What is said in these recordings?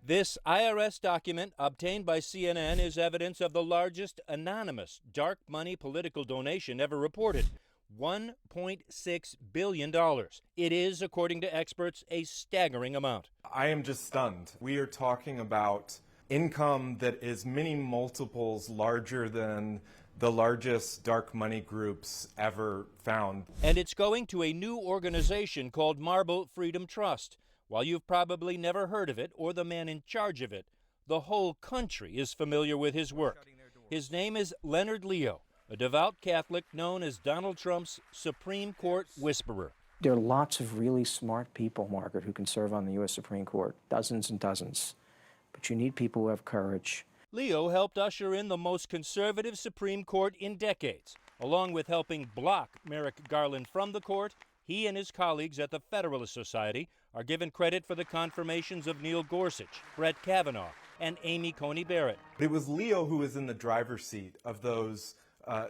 This IRS document obtained by CNN is evidence of the largest anonymous dark money political donation ever reported. $1.6 billion. It is, according to experts, a staggering amount. I am just stunned. We are talking about income that is many multiples larger than the largest dark money groups ever found. And it's going to a new organization called Marble Freedom Trust. While you've probably never heard of it or the man in charge of it, the whole country is familiar with his work. His name is Leonard Leo, a devout Catholic known as Donald Trump's Supreme Court whisperer. There are lots of really smart people, Margaret, who can serve on the U.S. Supreme Court, dozens and dozens. But you need people who have courage. Leo helped usher in the most conservative Supreme Court in decades. Along with helping block Merrick Garland from the court, he and his colleagues at the Federalist Society are given credit for the confirmations of Neil Gorsuch, Brett Kavanaugh, and Amy Coney Barrett. It was Leo who was in the driver's seat of those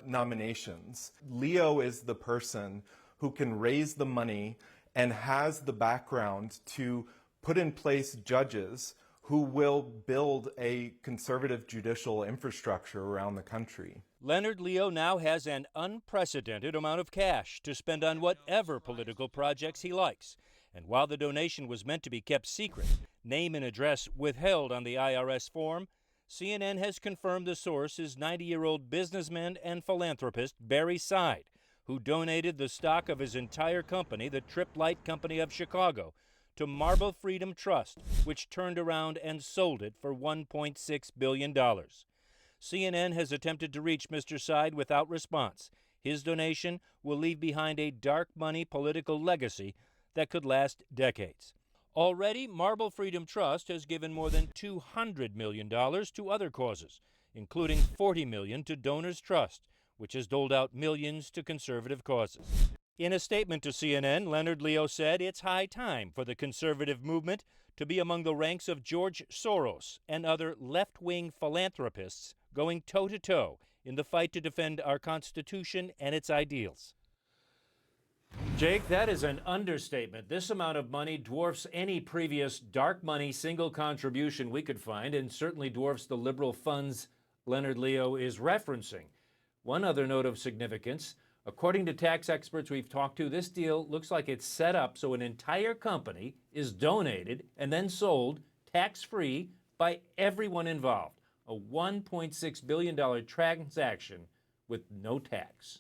nominations. Leo is the person who can raise the money and has the background to put in place judges who will build a conservative judicial infrastructure around the country. Leonard Leo now has an unprecedented amount of cash to spend on whatever political projects he likes. And while the donation was meant to be kept secret, name and address withheld on the IRS form, CNN has confirmed the source is 90-year-old businessman and philanthropist Barry Seid, who donated the stock of his entire company, the Tripp Light Company of Chicago, to Marble Freedom Trust, which turned around and sold it for $1.6 billion. CNN has attempted to reach Mr. Seid without response. His donation will leave behind a dark money political legacy that could last decades. Already, Marble Freedom Trust has given more than $200 million to other causes, including $40 million to Donors Trust, which has doled out millions to conservative causes. In a statement to CNN, Leonard Leo said it's high time for the conservative movement to be among the ranks of George Soros and other left-wing philanthropists going toe-to-toe in the fight to defend our Constitution and its ideals. Jake, that is an understatement. This amount of money dwarfs any previous dark money single contribution we could find, and certainly dwarfs the liberal funds Leonard Leo is referencing. One other note of significance, according to tax experts we've talked to, this deal looks like it's set up so an entire company is donated and then sold tax-free by everyone involved. A $1.6 billion transaction with no tax.